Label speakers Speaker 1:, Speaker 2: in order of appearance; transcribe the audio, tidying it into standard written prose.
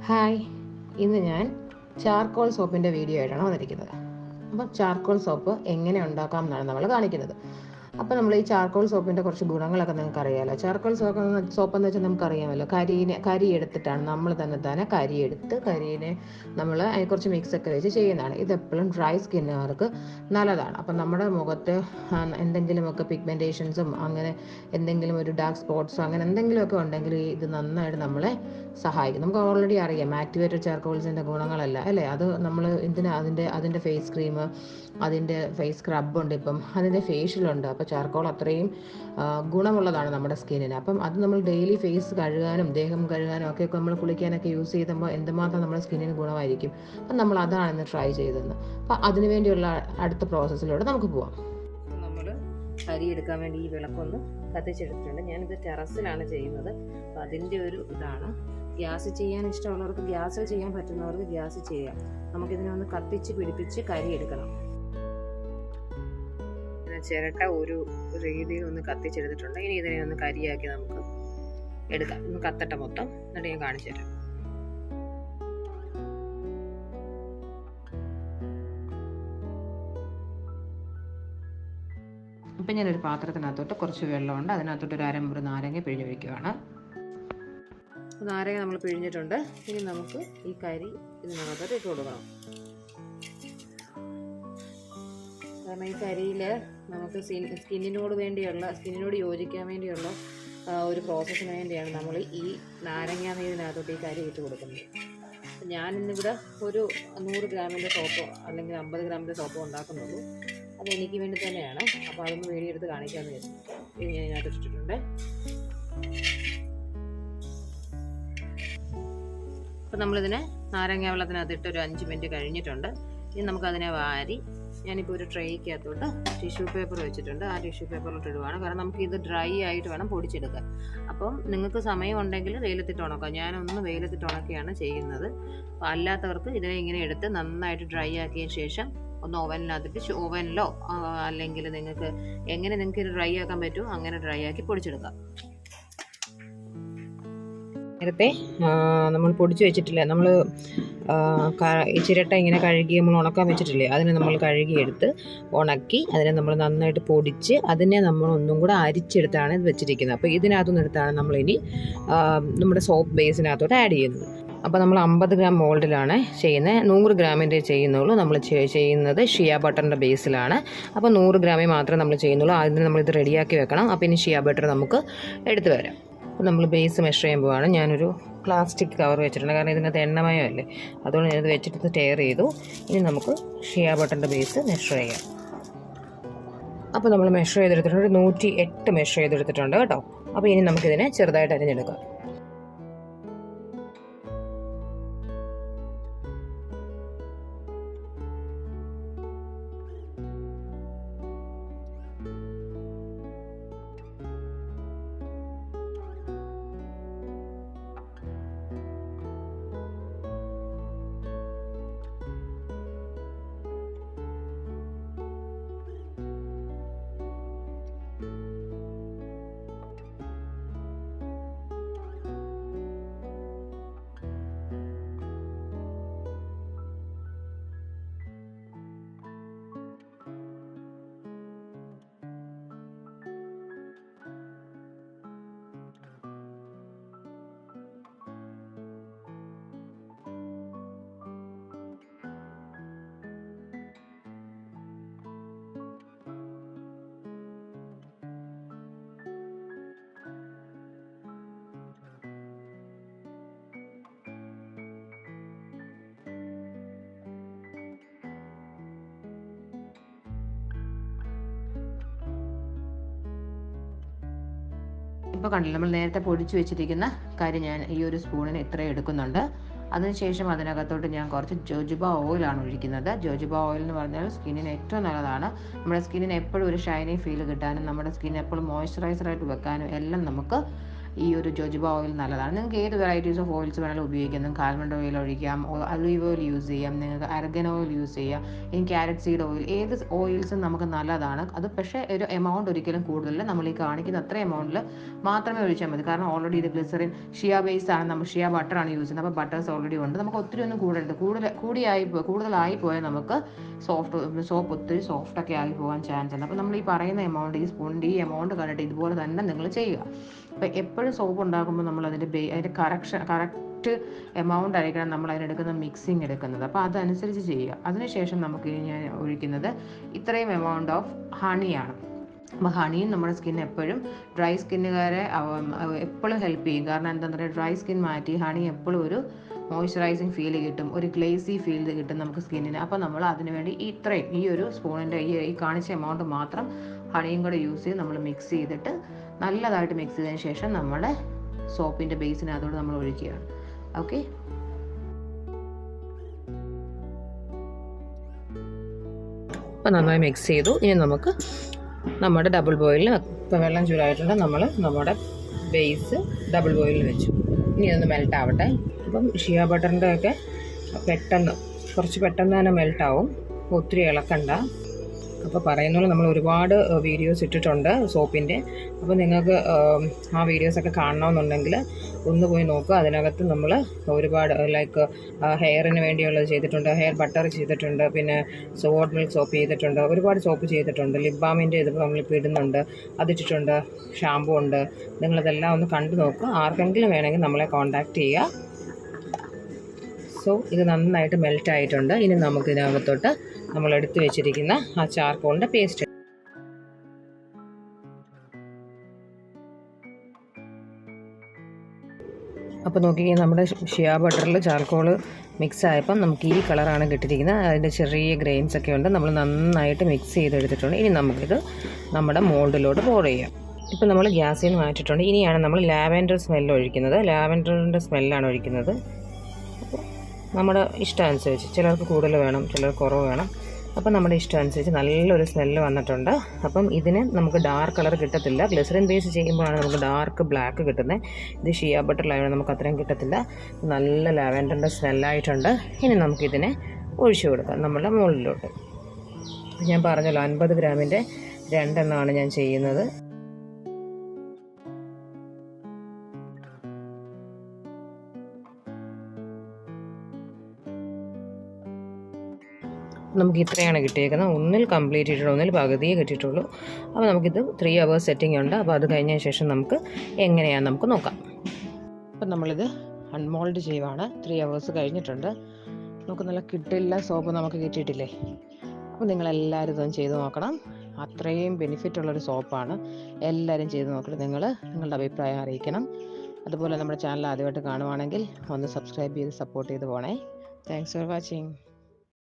Speaker 1: Hi, ഇന്ന് ഞാൻ charcoal സോപ്പിൻ്റെ video ആയിട്ടാണ് വന്നിരിക്കുന്നത്. അപ്പോൾ ചാർക്കോൾ സോപ്പ് എങ്ങനെ ഉണ്ടാക്കാം എന്നാണ് നമ്മൾ കാണിക്കുന്നത്. അപ്പോൾ നമ്മൾ ഈ ചാർക്കോൾ സോപ്പിൻ്റെ കുറച്ച് ഗുണങ്ങളൊക്കെ നിങ്ങൾക്ക് അറിയാമല്ലോ. ചാർക്കോൾ സോപ്പ് എന്ന് വെച്ചാൽ നമുക്കറിയാമല്ലോ, കരി എടുത്തിട്ടാണ് നമ്മൾ തന്നെ കരിനെ നമ്മൾ അതിന് കുറച്ച് മിക്സൊക്കെ വെച്ച് ചെയ്യുന്നതാണ്. ഇതെപ്പോഴും ഡ്രൈ സ്കിന്നുകാർക്ക് നല്ലതാണ്. അപ്പം നമ്മുടെ മുഖത്ത് എന്തെങ്കിലുമൊക്കെ പിഗ്മെൻറ്റേഷൻസും അങ്ങനെ എന്തെങ്കിലും ഒരു ഡാർക്ക് സ്പോട്ട്സോ അങ്ങനെ എന്തെങ്കിലുമൊക്കെ ഉണ്ടെങ്കിൽ ഇത് നന്നായിട്ട് നമ്മളെ സഹായിക്കും. നമുക്ക് ഓൾറെഡി അറിയാം ആക്ടിവേറ്റഡ് ചാർക്കോൾസിൻ്റെ ഗുണങ്ങളല്ല അല്ലേ. അത് നമ്മൾ അതിൻ്റെ ഫേസ് ക്രീം, അതിൻ്റെ ഫേസ് സ്ക്രബ് ഉണ്ട്, ഇപ്പം അതിൻ്റെ ഫേഷ്യലുണ്ട്. അപ്പോൾ ചാർക്കോൾ അത്രയും ഗുണമുള്ളതാണ് നമ്മുടെ സ്കിന്നിന്. അപ്പം അത് നമ്മൾ ഡെയിലി ഫേസ് കഴുകാനും ദേഹം കഴുകാനും ഒക്കെ നമ്മൾ കുളിക്കാനൊക്കെ യൂസ് ചെയ്തുമ്പോൾ എന്തുമാത്രം നമ്മുടെ സ്കിന്നിന് ഗുണമായിരിക്കും. അപ്പം നമ്മൾ അതാണ് ഇന്ന് ട്രൈ ചെയ്തതെന്ന്. അപ്പം അതിനു വേണ്ടിയുള്ള അടുത്ത പ്രോസസ്സിലൂടെ നമുക്ക് പോവാം.
Speaker 2: നമ്മൾ കരി എടുക്കാൻ വേണ്ടി ഈ വിളക്കൊന്ന് കത്തിച്ചെടുത്തിട്ടുണ്ട്. ഞാനിത് ടെറസിലാണ് ചെയ്യുന്നത്. അപ്പം അതിൻ്റെ ഒരു ഇതാണ്. ഗ്യാസ് ചെയ്യാൻ ഇഷ്ടമുള്ളവർക്ക് ഗ്യാസിൽ ചെയ്യാൻ പറ്റുന്നവർക്ക് ഗ്യാസ് ചെയ്യാം. നമുക്കിതിനെ ഒന്ന് കത്തിച്ച് പിടിപ്പിച്ച് കരി എടുക്കണം. ചിരട്ട ഒരു രീതിയിൽ ഒന്ന് കത്തിച്ചെടുത്തിട്ടുണ്ട്. ഇനി ഇതിനെ ഒന്ന് കരിയാക്കി നമുക്ക് എടുക്കാം. ഒന്ന് കത്തട്ട മൊത്തം, എന്നിട്ട് ഞാൻ കാണിച്ചു തരാം.
Speaker 1: ഇപ്പം ഞാനൊരു പാത്രത്തിനകത്തോട്ട് കുറച്ച് വെള്ളമുണ്ട്, അതിനകത്തോട്ട് ഒരു അരമുറി നാരങ്ങ പിഴിഞ്ഞ് വയ്ക്കുകയാണ്.
Speaker 2: നാരങ്ങ നമ്മൾ പിഴിഞ്ഞിട്ടുണ്ട്. ഇനി നമുക്ക് ഈ കരി ഇതിനകത്തോട്ട് ഇട്ട് കൊടുക്കണം. കാരണം ഈ കരിയിൽ നമുക്ക് സ്കിന്നിനോട് യോജിക്കാൻ വേണ്ടിയുള്ള ഒരു പ്രോസസ്സിന് വേണ്ടിയാണ് നമ്മൾ ഈ നാരങ്ങ നീരിനകത്തോട്ട് ഈ കരി ഇട്ട് കൊടുക്കുന്നത്. ഞാനിന്നിവിടെ ഒരു 100 ഗ്രാമിൻ്റെ സോപ്പോ അല്ലെങ്കിൽ 50 ഗ്രാമിൻ്റെ സോപ്പോ ഉണ്ടാക്കുന്നുള്ളൂ. അത് എനിക്ക് വേണ്ടി തന്നെയാണ്. അപ്പോൾ അതൊന്ന് വീഡിയോയെടുത്ത് കാണിക്കാമെന്ന് വെച്ചിട്ടുണ്ട്. ഇത് ഞാൻ ഇതിനകത്ത് ഇട്ടിട്ടുണ്ട്. അപ്പോൾ നമ്മളിതിനെ നാരങ്ങ വെള്ളത്തിനകത്തിട്ട് ഒരു 5 മിനിറ്റ് കഴിഞ്ഞിട്ടുണ്ട്. ഇനി നമുക്കതിനെ വാരി, ഞാനിപ്പോൾ ഒരു ട്രേക്കകത്തോട്ട് ടിഷ്യൂ പേപ്പർ വെച്ചിട്ടുണ്ട്. ആ ടിഷ്യൂ പേപ്പറിലോട്ട് ഇടുവാണ്. കാരണം നമുക്കിത് ഡ്രൈ ആയിട്ട് വേണം പൊടിച്ചെടുക്കാൻ. അപ്പം നിങ്ങൾക്ക് സമയം ഉണ്ടെങ്കിൽ വെയിലത്തിട്ട് ഉണക്കാം. ഞാനൊന്ന് വെയിലത്തിട്ട് ഉണക്കിയാണ് ചെയ്യുന്നത്. അപ്പോൾ അല്ലാത്തവർക്ക് ഇതിനെ ഇങ്ങനെ എടുത്ത് നന്നായിട്ട് ഡ്രൈ ആക്കിയതിന് ശേഷം ഒന്ന് ഓവനിനകത്തിട്ട്, ഓവനിലോ അല്ലെങ്കിൽ നിങ്ങൾക്ക് ഡ്രൈ ആക്കാൻ പറ്റുമോ അങ്ങനെ ഡ്രൈ ആക്കി പൊടിച്ചെടുക്കാം. നേരത്തെ നമ്മൾ പൊടിച്ച് വെച്ചിട്ടില്ലേ, നമ്മൾ ഈ ചിരട്ട ഇങ്ങനെ കഴുകി നമ്മൾ ഉണക്കാൻ വെച്ചിട്ടില്ലേ, അതിനെ നമ്മൾ കഴുകിയെടുത്ത് ഉണക്കി അതിനെ നമ്മൾ നന്നായിട്ട് പൊടിച്ച് അതിനെ നമ്മൾ ഒന്നും കൂടെ അരിച്ചെടുത്താണ് ഇത് വെച്ചിരിക്കുന്നത്. അപ്പോൾ ഇതിനകത്തുനിന്ന് എടുത്താണ് നമ്മളിനി നമ്മുടെ സോപ്പ് ബേസിനകത്തോട്ട് ആഡ് ചെയ്യുന്നത്. അപ്പോൾ നമ്മൾ 50 ഗ്രാം മോൾഡിലാണ് ചെയ്യുന്നത്. 100 ഗ്രാമിൻ്റെ ചെയ്യുന്നുള്ളൂ. നമ്മൾ ചെയ്യുന്നത് ഷിയ ബട്ടറിൻ്റെ ബേസിലാണ്. അപ്പോൾ 100 ഗ്രാമേ മാത്രമേ നമ്മൾ ചെയ്യുന്നുള്ളൂ. അതിന് നമ്മളിത് റെഡിയാക്കി വെക്കണം. അപ്പോൾ ഇനി ഷിയ ബട്ടർ നമുക്ക് എടുത്തു വരാം. അപ്പോൾ നമ്മൾ ബേസ് മെഷർ ചെയ്യുമ്പോഴാണ് ഞാനൊരു പ്ലാസ്റ്റിക് കവർ വെച്ചിട്ടുണ്ട്. കാരണം ഇതിനകത്ത് എണ്ണമയമല്ലേ, അതുകൊണ്ട് ഞാനിത് വെച്ചിട്ട് ടെയർ ചെയ്തു. ഇനി നമുക്ക് ഷിയ ബട്ടറിൻ്റെ ബേസ് മെഷർ ചെയ്യാം. അപ്പോൾ നമ്മൾ മെഷർ ചെയ്തെടുത്തിട്ടുണ്ട്. 108 മെഷർ ചെയ്തെടുത്തിട്ടുണ്ട് കേട്ടോ. അപ്പോൾ ഇനി നമുക്കിതിനെ ചെറുതായിട്ട് അരിഞ്ഞെടുക്കാം. ഇപ്പോൾ കണ്ടില്ല, നമ്മൾ നേരത്തെ പൊടിച്ചു വെച്ചിരിക്കുന്ന കാര്യം ഞാൻ ഈ ഒരു സ്പൂണിന് ഇത്രയും എടുക്കുന്നുണ്ട്. അതിനുശേഷം അതിനകത്തോട്ട് ഞാൻ കുറച്ച് ജോജുബ ഓയിലാണ് ഒഴിക്കുന്നത്. ജോജുബ ഓയിൽ എന്ന് പറഞ്ഞാൽ സ്കിന്നിന് ഏറ്റവും നല്ലതാണ്. നമ്മുടെ സ്കിന്നിന് എപ്പോഴും ഒരു ഷൈനി ഫീൽ കിട്ടാനും നമ്മുടെ സ്കിൻ എപ്പോഴും മോയ്സ്ചറൈസറായിട്ട് വെക്കാനും എല്ലാം നമുക്ക്
Speaker 1: ഈ ഒരു ജോജോബ ഓയിൽ നല്ലതാണ്. നിങ്ങൾക്ക് ഏത് വെറൈറ്റീസ് ഓഫ് ഓയിൽസ് വേണമെങ്കിലും ഉപയോഗിക്കാം. നിങ്ങൾക്ക് ആൽമണ്ട് ഓയിൽ ഒഴിക്കാം, ഒലിവ് ഓയിൽ യൂസ് ചെയ്യാം, നിങ്ങൾക്ക് അർഗൻ ഓയിൽ യൂസ് ചെയ്യാം, ഇനി ക്യാരറ്റ് സീഡ് ഓയിൽ, ഏത് ഓയിൽസും നമുക്ക് നല്ലതാണ്. അത് പക്ഷേ ഒരു എമൗണ്ട് ഒരിക്കലും കൂടുതലില്ല. നമ്മൾ ഈ കാണിക്കുന്ന അത്ര എമൗണ്ടിൽ മാത്രമേ ഒഴിച്ചാൽ മതി. കാരണം ഓൾറെഡി ഇത് ഗ്ലിസറിൻ ഷിയ ബേസ്ഡ് ആണ്, നമ്മൾ ഷിയ ബട്ടറാണ് യൂസ് ചെയ്യുന്നത്. അപ്പോൾ ബട്ടേഴ്സ് ഓൾറെഡി ഉണ്ട്. നമുക്ക് ഒത്തിരി ഒന്നും കൂടുതലായി പോയാൽ നമുക്ക് സോപ്പ് ഒത്തിരി സോഫ്റ്റൊക്കെ ആയി പോകാൻ ചാൻസ് ഉണ്ട്. അപ്പോൾ നമ്മൾ ഈ പറയുന്ന എമൗണ്ട്, ഈ സ്പൂണിൻ്റെ ഈ എമൗണ്ട് കണ്ടിട്ട് ഇതുപോലെ തന്നെ നിങ്ങൾ ചെയ്യുക. അപ്പോൾ എപ്പോഴും സോപ്പ് ഉണ്ടാക്കുമ്പോൾ നമ്മൾ അതിൻ്റെ കറക്റ്റ് എമൗണ്ട് ആയിരിക്കണം നമ്മൾ അതിനെടുക്കുന്ന മിക്സിങ് എടുക്കുന്നത്. അപ്പോൾ അതനുസരിച്ച് ചെയ്യുക. അതിനുശേഷം നമുക്ക് ഞാൻ ഒഴിക്കുന്നത് ഇത്രയും എമൗണ്ട് ഓഫ് ഹണിയാണ്. അപ്പോൾ ഹണിയും നമ്മുടെ സ്കിൻ എപ്പോഴും ഡ്രൈ സ്കിന്നുകാരെ എപ്പോഴും ഹെൽപ്പ് ചെയ്യും. കാരണം എന്താണെന്ന് പറയുക, ഡ്രൈ സ്കിൻ മാറ്റി ഹണി എപ്പോഴും ഒരു മോയ്സ്ചറൈസിങ് ഫീൽ കിട്ടും, ഒരു ഗ്ലേസി ഫീൽ കിട്ടും നമുക്ക് സ്കിന്നിന്. അപ്പോൾ നമ്മൾ അതിനുവേണ്ടി ഈ ഒരു സ്പൂണിൻ്റെ ഈ കാണിച്ച എമൗണ്ട് മാത്രം ഹണിയും കൂടെ യൂസ് ചെയ്ത് നമ്മൾ മിക്സ് ചെയ്തിട്ട് നല്ലതായിട്ട് മിക്സ് ചെയ്തതിന് ശേഷം നമ്മുടെ സോപ്പിൻ്റെ ബേസിനകത്തോട് നമ്മൾ ഒഴിക്കുകയാണ്. ഓക്കെ,
Speaker 2: അപ്പോൾ നന്നായി മിക്സ് ചെയ്തു. ഇനി നമുക്ക് നമ്മുടെ ഡബിൾ ബോയിലിൽ, ഇപ്പോൾ വെള്ളം ചൂടായിട്ടുണ്ട്, നമ്മൾ നമ്മുടെ ബേസ് ഡബിൾ ബോയിലിൽ വെച്ചു. ഇനി അതൊന്ന് മെൽറ്റ് ആവട്ടെ. അപ്പം ഷിയ ബട്ടറിൻ്റെ ഒക്കെ കുറച്ച് പെട്ടെന്ന് തന്നെ മെൽട്ടാവും, ഒത്തിരി ഇളക്കണ്ട. അപ്പോൾ പറയുന്ന പോലെ നമ്മൾ ഒരുപാട് വീഡിയോസ് ഇട്ടിട്ടുണ്ട് സോപ്പിൻ്റെ. അപ്പോൾ നിങ്ങൾക്ക് ആ വീഡിയോസൊക്കെ കാണണമെന്നുണ്ടെങ്കിൽ ഒന്ന് പോയി നോക്കുക. അതിനകത്ത് നമ്മൾ ഒരുപാട് ലൈക്ക് ഹെയറിന് വേണ്ടിയുള്ളത് ചെയ്തിട്ടുണ്ട്, ഹെയർ ബട്ടർ ചെയ്തിട്ടുണ്ട്, പിന്നെ സോൾട്ട് മിൽക്ക് സോപ്പ് ചെയ്തിട്ടുണ്ട്, ഒരുപാട് സോപ്പ് ചെയ്തിട്ടുണ്ട്. ലിപ് ബാമിൻ്റെ ഇത് നമ്മളിപ്പോൾ ഇടുന്നുണ്ട്, അതിട്ടിട്ടുണ്ട്, ഷാമ്പൂ ഉണ്ട്. നിങ്ങളതെല്ലാം ഒന്ന് കണ്ടു നോക്കുക. ആർക്കെങ്കിലും വേണമെങ്കിൽ നമ്മളെ കോൺടാക്റ്റ് ചെയ്യുക. സോ ഇത് നന്നായിട്ട് മെൽറ്റ് ആയിട്ടുണ്ട്. ഇനി നമുക്ക് ഇതിനകത്തോട്ട് നമ്മൾ എടുത്തു വെച്ചിരിക്കുന്ന ആ ചാർക്കോളിൻ്റെ പേസ്റ്റ്. അപ്പോൾ നോക്കിക്കഴിഞ്ഞാൽ നമ്മുടെ ഷിയ ബട്ടറിൽ ചാർക്കോൾ മിക്സ് ആയപ്പം നമുക്ക് ഈ കളറാണ് കിട്ടിയിരിക്കുന്നത്. അതിൻ്റെ ചെറിയ ഗ്രെയിൻസ് ഒക്കെ ഉണ്ട്. നമ്മൾ നന്നായിട്ട് മിക്സ് ചെയ്തെടുത്തിട്ടുണ്ട്. ഇനി നമുക്കിത് നമ്മുടെ മോൾഡിലോട്ട് പോർ ചെയ്യാം. ഇപ്പോൾ നമ്മൾ ഗ്യാസിൽ നിന്ന് മാറ്റിയിട്ടുണ്ട്. ഇനിയാണ് നമ്മൾ ലാവൻഡർ സ്മെല്ല് ഒഴിക്കുന്നത്. ലാവൻഡറിൻ്റെ സ്മെല്ലാണ് ഒഴിക്കുന്നത്. നമ്മുടെ ഇഷ്ടം അനുസരിച്ച്, ചിലർക്ക് കൂടുതൽ വേണം, ചിലർക്ക് കുറവ് വേണം. അപ്പം നമ്മുടെ ഇഷ്ടം അനുസരിച്ച് നല്ലൊരു സ്മെല്ല് വന്നിട്ടുണ്ട്. അപ്പം ഇതിന് നമുക്ക് ഡാർക്ക് കളർ കിട്ടത്തില്ല. ഗ്ലിസറിൻ ബേസ് ചെയ്യുമ്പോഴാണ് നമുക്ക് ഡാർക്ക് ബ്ലാക്ക് കിട്ടുന്നത്. ഇത് ഷിയ ബട്ടറിലായതുകൊണ്ട് നമുക്ക് അത്രയും കിട്ടത്തില്ല. നല്ല ലാവൻഡറിൻ്റെ സ്മെല്ലായിട്ടുണ്ട്. ഇനി നമുക്കിതിനെ ഒഴിച്ചു കൊടുക്കാം നമ്മുടെ മുകളിലോട്ട്. ഞാൻ പറഞ്ഞല്ലോ 50 ഗ്രാമിൻ്റെ 2 എണ്ണമാണ് ഞാൻ ചെയ്യുന്നത്. നമുക്ക് ഇത്രയാണ് കിട്ടിയേക്കുന്നത്. ഒന്നിൽ കംപ്ലീറ്റ് ചെയ്തിട്ടുള്ളൂ, ഒന്നിൽ പകുതിയേ കിട്ടിയിട്ടുള്ളൂ. അപ്പോൾ നമുക്കിത് 3 hours സെറ്റിംഗ് ഉണ്ട്. അപ്പോൾ അത് കഴിഞ്ഞ ശേഷം നമുക്ക് എങ്ങനെയാണെന്ന് നമുക്ക് നോക്കാം. അപ്പം നമ്മളിത് അൺമോൾഡ് ചെയ്യുവാണ്. 3 hours കഴിഞ്ഞിട്ടുണ്ട്. നമുക്ക് നല്ല കിട്ടില്ല സോപ്പ് നമുക്ക് കിട്ടിയിട്ടില്ലേ. അപ്പോൾ നിങ്ങളെല്ലാവരും ഇതൊന്നും ചെയ്ത് നോക്കണം. അത്രയും ബെനിഫിറ്റ് ഉള്ളൊരു സോപ്പാണ്. എല്ലാവരും ചെയ്ത് നോക്കിയിട്ട് നിങ്ങളുടെ അഭിപ്രായം അറിയിക്കണം. അതുപോലെ നമ്മുടെ ചാനൽ ആദ്യമായിട്ട് കാണുവാണെങ്കിൽ ഒന്ന് സബ്സ്ക്രൈബ് ചെയ്ത് സപ്പോർട്ട് ചെയ്ത് പോണേ. Thanks for watching.